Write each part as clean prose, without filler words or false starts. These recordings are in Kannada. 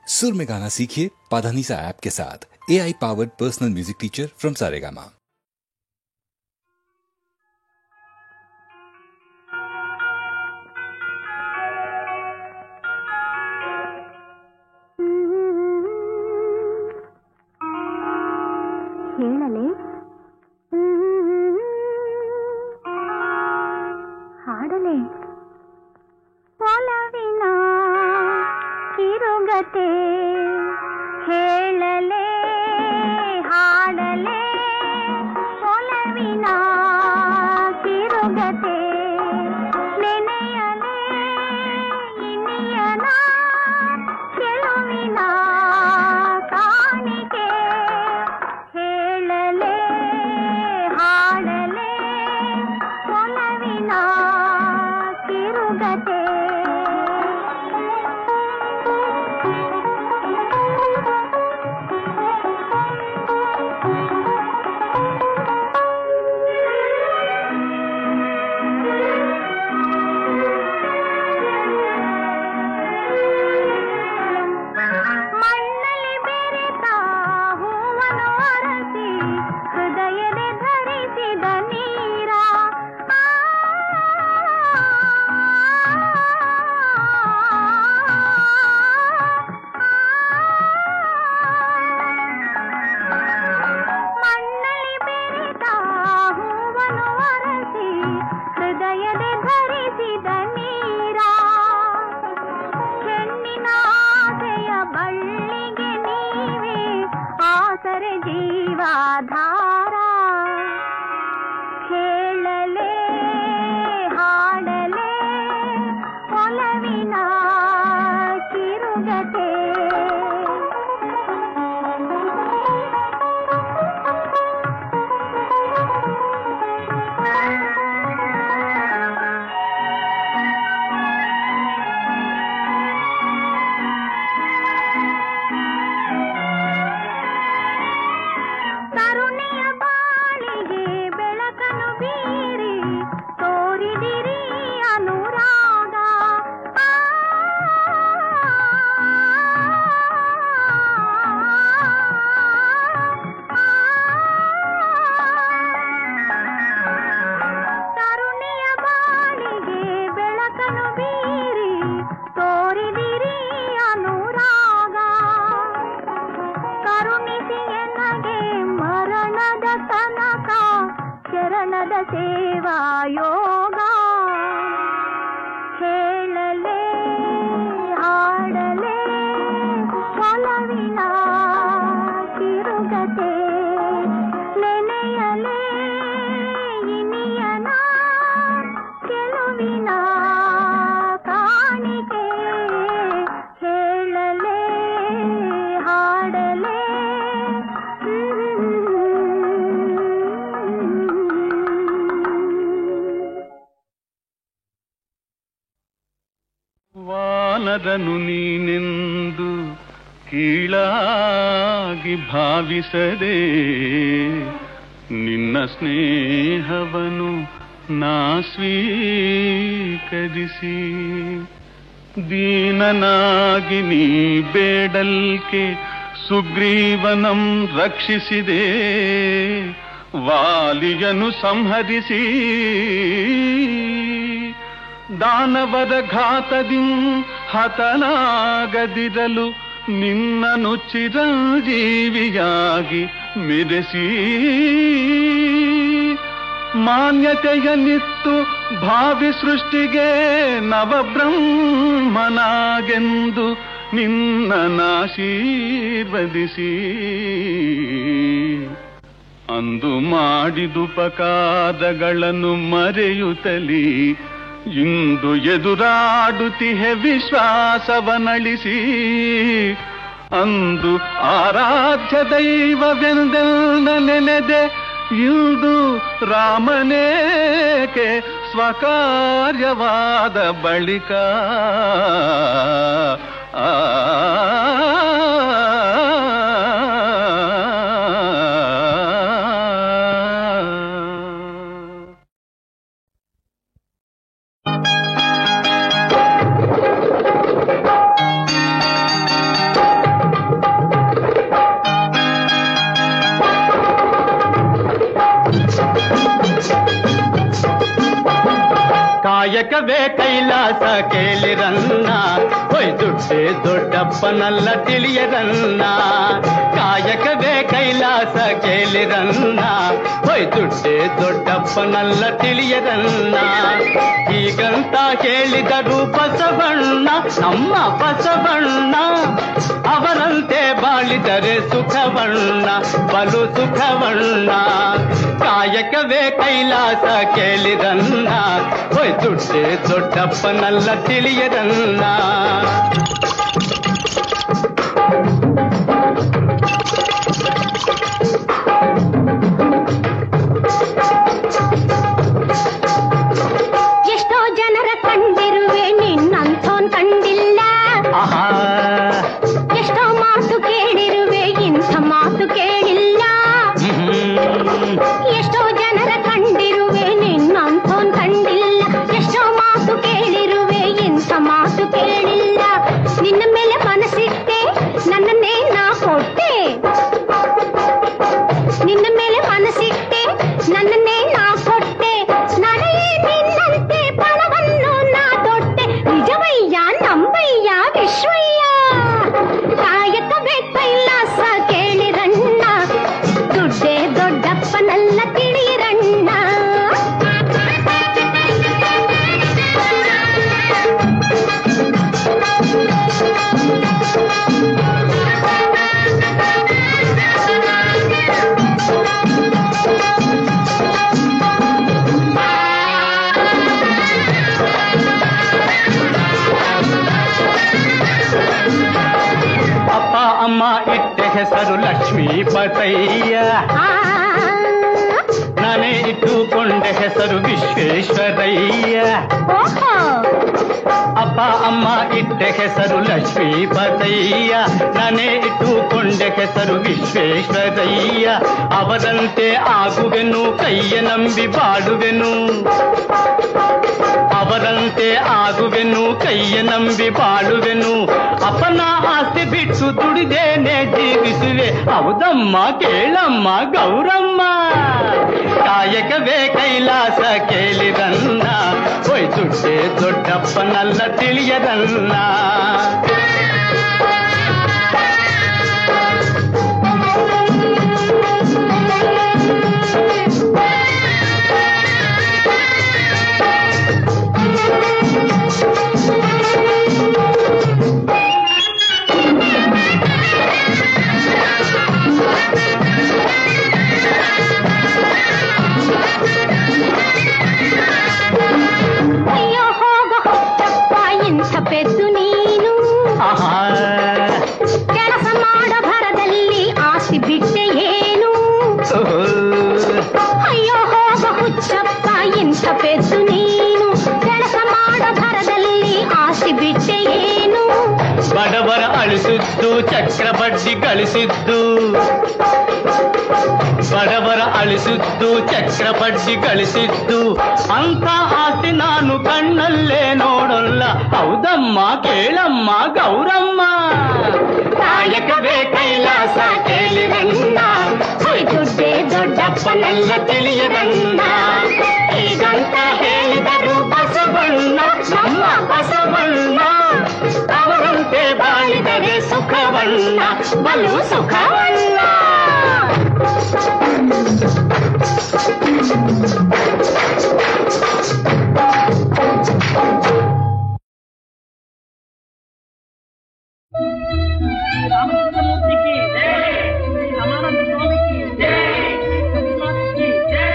सुर में गाना सीखिए पाधानीसा ऐप के साथ। AI powered personal music teacher from Saregama. ಹೇಳಲೆ ಹಾಡಲೆ ಒಲವಿನ ಕಿರುಗತೆ ಹೇಳಲೆ ಹಾಡಲೆ ಒಲವಿನ ಕಿರುಗತೆ ನೆನೆಯಲೆ ಇನಿಯನ ಗೆಲುವಿನ ಕಾಣಿಕೆ ಹೇಳಲೆ ಹಾಡಲೆ ಒಲವಿನ ಕಿರುಗತೆ ಸೇವಾ ಯೋಗ ಹೇಳಲೆ ಹಾಡಲೆ ಒಲವಿನ ಕಿರುಗತೆ ನೆನೆಯಲೆ ಇನಿಯನ ಗೆಲುವಿನ ಕಾಣಿಕೆ ಹೇಳಲೆ ಹಾಡಲೆ ವಾನರನು ನೀನೆಂದು ಕೀಳಾಗಿ ಭಾವಿಸದೆ ನಿನ್ನ ಸ್ನೇಹವನು ನಾ ಸ್ವೀಕರಿಸಿ ದೀನನಾಗಿ ನೀ ಬೇಡಲ್ಕೆ ಸುಗ್ರೀವನಂ ರಕ್ಷಿಸಿದೆ ವಾಲಿಯನು ಸಂಹರಿಸಿ ದಾನವರ ಘಾತದಿ ಹತನಾಗದಿರಲು ನಿನ್ನನು ಚಿರಂಜೀವಿಯಾಗಿ ಮೆರೆಸಿ ಮಾನ್ಯತೆಯನ್ನಿತ್ತು ಭಾವಿ ಸೃಷ್ಟಿಗೆ ನವಬ್ರಹ್ಮನಾಗೆಂದು ನಿನ್ನನಾಶೀರ್ವದಿಸಿ ಅಂದು ಮಾಡಿದುಪಕಾರಗಳನ್ನು ಮರೆಯುತ್ತಲಿ ಇಂದು ಎದುರಾಡುತ್ತಿಹೆ ವಿಶ್ವಾಸವನಳಿಸಿ ಅಂದು ಆರಾಧ್ಯ ದೈವವೆಂದೆಲ್ಲ ನೆನೆದೆ ಇಂದು ರಾಮನೇಕೆ ಸ್ವಕಾರ್ಯವಾದ ಬಳಿಕ ಕಾಯಕವೇ ಕೈಲಾಸ ಕೇಳಿರನ್ನ ಹೊಯ್ ದುಡ್ಡೇ ದೊಡ್ಡಪ್ಪನಲ್ಲ ತಿಳಿಯರನ್ನ ಕಾಯಕವೇ ಕೈಲಾಸ ಕೇಳಿರನ್ನ ಹೊಯ್ ದುಡ್ಡೇ ದೊಡ್ಡಪ್ಪನಲ್ಲ ತಿಳಿಯರನ್ನ ಹೀಗಂತ ಹೇಳಿದರು ಬಸವಣ್ಣ ನಮ್ಮ ಬಸವಣ್ಣ ಅವರಂತೆ ಬಾಳಿದರೆ ಸುಖವಣ್ಣ ಬಲು ಸುಖವಣ್ಣ ಕಾಯಕವೇ ಕೈಲಾಸ ಕೇಳಿರನ್ನ ಹೊಯ್ ದುಡ್ಡೇ ದೊಡ್ಡಪ್ಪನಲ್ಲ ತಿಳಿಯರನ್ನ ಎಷ್ಟೋ ಜನರ ಕಂಡಿರುವೆ ನಿನ್ನಂಥೋನ್ ಕಂಡಿಲ್ಲ ಎಷ್ಟೋ ಮಾತು ಕೇಳಿರುವೆ ಇಂಥ ಮಾತು ಕೇಳಿಲ್ಲ ಎಷ್ಟೋ ಜನರ ಕಂಡಿರುವೆ ನಿನ್ನಂಥೋನ್ ಕಂಡಿಲ್ಲ ಎಷ್ಟೋ ಮಾತು ಕೇಳಿರುವೆ ಇಂಥ ಮಾತು ಕೇಳಿಲ್ಲ ನಿನ್ನ ಮೇಲೆ ಮನಸ್ಸಿಟ್ಟೆ ನನ್ನನ್ನೇ ನಾ ಕೊಟ್ಟೆ ನಿನ್ನ ಮೇಲೆ ಮನಸ್ಸಿಟ್ಟೆ ನನ್ನನ್ನೇ ನಾ ಕೊಟ್ಟೆ ನಡೆ ನಿನ್ನಂತೆ ಫಲವನ್ನು ನಾ ತೊಟ್ಟೆ ನಿಜವಯ್ಯ ನಂಬಯ್ಯ ವಿಶ್ವಯ್ಯ ಕಾಯಕವೇ ಕೈಲಾಸ ಕೇಳಿರಣ್ಣ ದುಡ್ಡೇ ದೊಡ್ಡಪ್ಪನಲ್ಲ ತಿಳಿಯಿರಣ್ಣ ಅಪ್ಪ ಅಮ್ಮ ಇಟ್ಟ ಹೆಸರು ಲಕ್ಷ್ಮೀಪತಯ್ಯ ನಾನೇ ಇಟ್ಟುಕೊಂಡ ಹೆಸರು ವಿಶ್ವೇಶ್ವರಯ್ಯ ಅಪ್ಪ ಅಮ್ಮ ಇಟ್ಟ ಹೆಸರು ಲಕ್ಷ್ಮೀಪತಯ್ಯ ನಾನೇ ಇಟ್ಟುಕೊಂಡ ಹೆಸರು ವಿಶ್ವೇಶ್ವರಯ್ಯ ಅವರಂತೆ ಆಗುವೆನು ಕೈಯ ನಂಬಿ ಬಾಡುವೆನು ಅವರಂತೆ ಆಗುವೆನು ಕೈಯ ನಂಬಿ ಬಾಳುವೆನು ಅಪ್ಪನ ಆಸ್ತಿ ಬಿಟ್ಟು ದುಡಿದೇನೆ ಜೀವಿಸುವೆ ಹೌದಮ್ಮ ಕೇಳಮ್ಮ ಗೌರಮ್ಮ ಕಾಯಕವೇ ಕೈಲಾಸ ಕೇಳಿರನ್ನ ಹೊಯ್ ದುಡ್ಡೇ ದೊಡ್ಡಪ್ಪನಲ್ಲ ತಿಳಿಯರನ್ನ ಅಯ್ಯೋ ಹೋಗ ಹುಚ್ಚಪ್ಪ ಇಂಥ ಪೆದ್ದು ನೀನು ಕೆಲಸ ಮಾಡೋ ಭರದಲ್ಲಿ ಆಸ್ತಿ ಬಿಟ್ಟೆ ಏನು ಅಯ್ಯೋ ಹೋಗ ಹುಚ್ಚಪ್ಪ ಇಂಥ ಪೆದ್ದು ನೀನು ಕೆಲಸ ಮಾಡೋ ಭರದಲ್ಲಿ ಆಸ್ತಿ ಬಿಟ್ಟೆ ಏನು ಬಡವರ ಅಳಿಸಿದ್ದು ಚಕ್ರ ಬಡ್ಡಿ ಗಳಿಸಿದ್ದು ಬಡವರ ಅಳಿಸಿದ್ದು ಚಕ್ರ ಬಡ್ಡಿ ಗಳಿಸಿದ್ದು ಅಂತ ಆಸ್ತಿ ನಾನು ಕಣ್ಣಲ್ಲೇ ನೋಡಲ್ಲ ಹೌದಮ್ಮ ಕೇಳಮ್ಮ ಗೌರಮ್ಮ ಕಾಯಕವೇ ಕೈಲಾಸ ಕೇಳಿರನ್ನ ದುಡ್ಡೇ ದೊಡ್ಡಪ್ಪನಲ್ಲ ತಿಳಿಯರನ್ನ ಹೀಗಂತ ಹೇಳಿದರು ಬಸವಣ್ಣ ನಮ್ಮ ಬಸವಣ್ಣ ಅವರಂತೆ ಬಾಳಿದರೆ ಸುಖವಣ್ಣ ಬಲು ಸುಖವಣ್ಣ ರಾಮಚಂದ್ರಮೂರ್ತಿಗೆ ಜೈ, ಶ್ರೀ ರಮಾನಂದ ಸ್ವಾಮಿಗೆ ಜೈ, ಸತ್ಯನಾಥ್ಗೆ ಜೈ.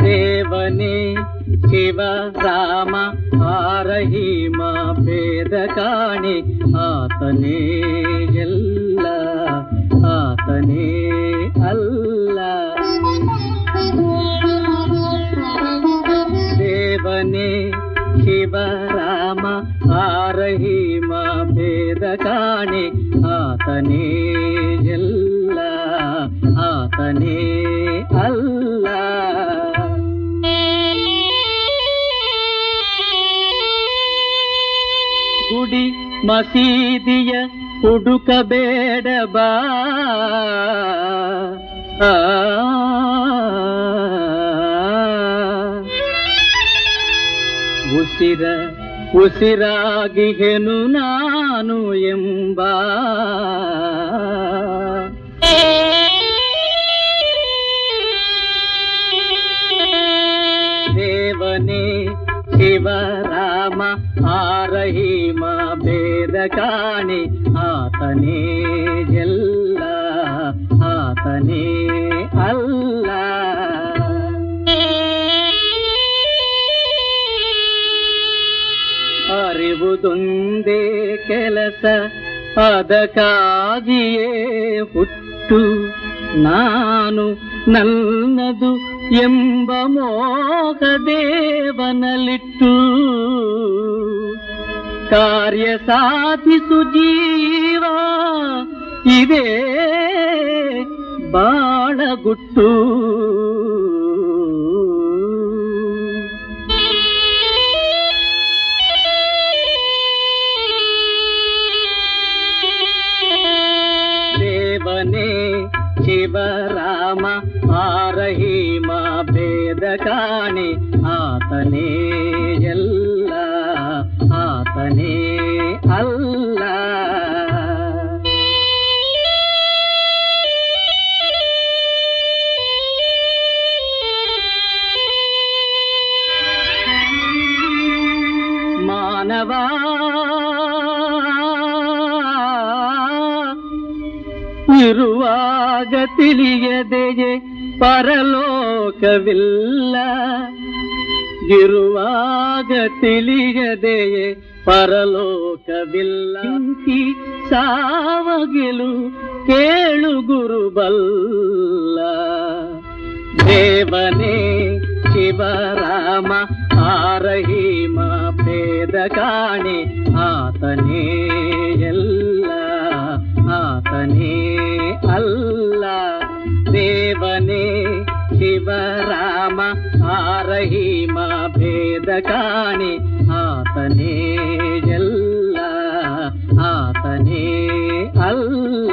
ದೇವನೇ ಶಿವ ರಾಮ ಆರಹಿಮ ಭೇದ ಕಾಣಿ ಆತನೇ ಎಲ್ಲ ಆತನೇ ಅಲ್ಲ ದೇವನೇ ಶಿವ ರಾಮ ಆರಹಿಮ ಭೇದ ಕಾಣಿ ಆತನೇ ಎಲ್ಲ ಆತ ಆತನೇ ಅಲ್ಲ. ಗುಡಿ ಮಸೀದಿಯ ಹುಡುಕಬೇಡ ಬಾ, ಉಸಿರಾಗಿಹೆನು ನಾನು ಎಂಬ ದೇವನೇ ಶಿವರಾಮ ಆರಹಿಮ ಭೇದ ಕಾಣೆ ಆತನೇ ಎಲ್ಲ ಆತನೇ ಅಲ್ಲ. ಅರಿವುದೊಂದೇ ಕೆಲಸ ಅದಕ್ಕಾಗಿಯೇ ಹುಟ್ಟು ನಾನು ನನ್ನದು ಎಂಬ ಮೋಹ ದೇವನಲ್ಲಿಟ್ಟು ಕಾರ್ಯ ಸಾಧಿಸು ಜೀವ ಇದೇ ಬಾಳಗುಟ್ಟು. ದೇವನೇ ಶಿವರಾಮ ಆರಹಿಮ ಭೇದ ಕಾಣೆ ಆತನೇ ಎಲ್ಲ ಆತನೇ ಅಲ್ಲ. ಮಾನವ ಇರುವಾಗ ತಿಳಿಯದೆಯೇ ಪರಲೋಕವಿಲ್ಲ, ಇರುವಾಗ ತಿಳಿಯದೆಯೇ ಪರಲೋಕವಿಲ್ಲ. ಸಾವಗಿಲು ಕೇಳು ಗುರುಬಲ್ಲ. ದೇವನೇ ಶಿವರಾಮ ಆರಹಿಮ ಭೇದ ಕಾಣೆ ಆತನೇ ಎಲ್ಲ ಆತನೇ ಅಲ್ಲ. ದೇವನೇ ಶಿವರಾಮ ಆರಹಿಮ ಭೇದ ಕಾಣೆ ಆತನೇ ಎಲ್ಲ ಆತನೇ ಅಲ್ಲ.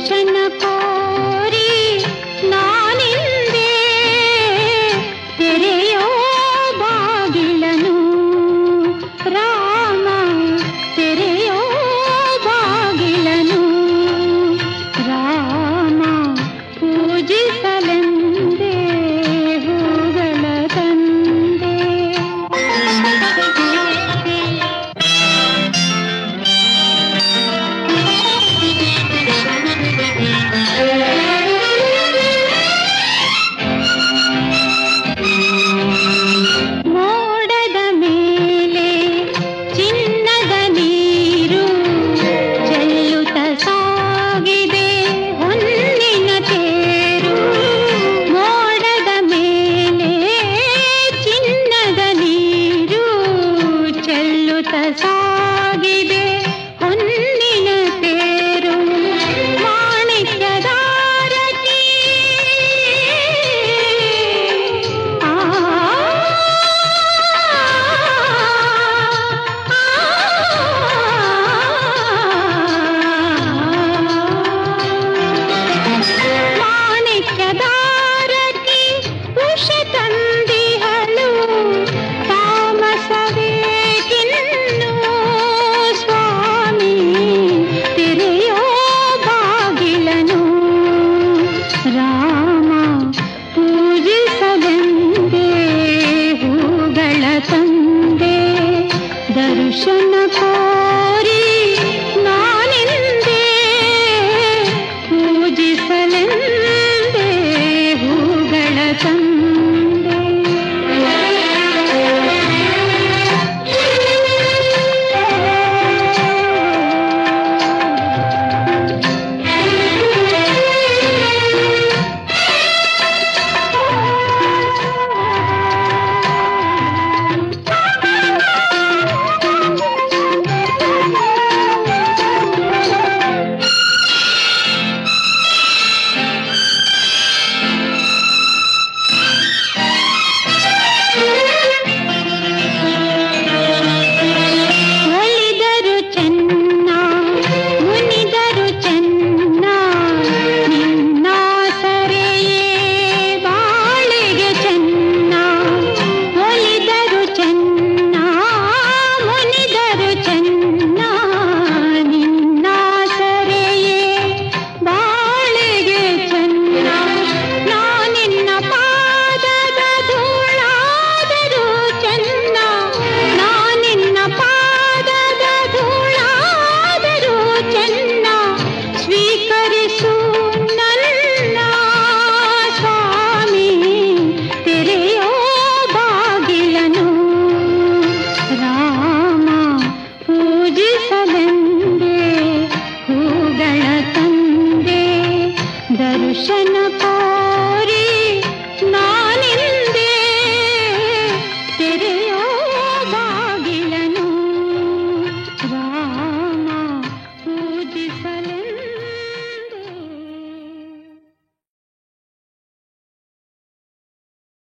ದರ್ಶನ ಕೋರಿ ನಾನಿಂದೆ ತೆರೆಯೋ ಬಾಗಿಲನು ರಾಮ ತೆರೆಯೋ ಬಾಗಿಲನು ರಾಮ ಪೂಜಿಸಲೆಂದೇ ಹೂಗಳ ತಂದೆ ಮೋಡದ ಮೇಲೆ ಚಿನ್ನದ ನೀರು ಚೆಲ್ಲುತ್ತ ಸಾಗಿದೆ ಹೊನ್ನಿನ ತೇರು ಮೋಡದ ಮೇಲೆ ಚಿನ್ನದ ನೀರು ಚೆಲ್ಲುತ್ತ ಸಾಗಿದೆ ಹೊನ್ನಿನ ತೇರು ಮಾಣಿಕ್ಯದಾರತಿ ಮಾಣಿಕ್ಯದಾರತಿ ಉಷ ತಂದಿಹಳು ತಾಮಸವೇಕಿನ್ನು ಸ್ವಾಮಿ ತೆರೆಯೋ ಬಾಗಿಲನು ರಾಮ ಪೂಜಿಸಲೆಂದೇ ಹೂಗಳ ತಂದೆ ದರ್ಶನ ಕೋರಿ ನಾನಿಂದೆ ಪೂಜಿಸಲೆಂದೇ ಹೂಗಳ ತಂದೆ ಒಲಿದರು ಚೆನ್ನ ಮುನಿದರು ಚೆನ್ನ ನಿನ್ನ ಸರೆಯೇ ಬಾಳಿಗೆ ಚೆನ್ನ ಒಲಿದರು ಚೆನ್ನ ಮುನಿದರು ಚೆನ್ನ ನಿನ್ನ ಸರೆಯೇ ಬಾಳಿಗೆ ಚೆನ್ನ ನಾನಿನ್ನ ಪಾದದ ಧೂಳಾದರೂ ಚೆನ್ನ ನಾನಿನ್ನ ಪಾದದ ಧೂಳಾದರೂ ಚೆನ್ನ ಸ್ವೀಕರಿಸು ನನ್ನ ಸ್ವಾಮಿ ತೆರೆಯೋ ಬಾಗಿಲನು ರಾಮ ಪೂಜಿಸಲೆಂದೇ ಹೂಗಳ ತಂದೆ ದರ್ಶನ ಕೋರಿ ನಾ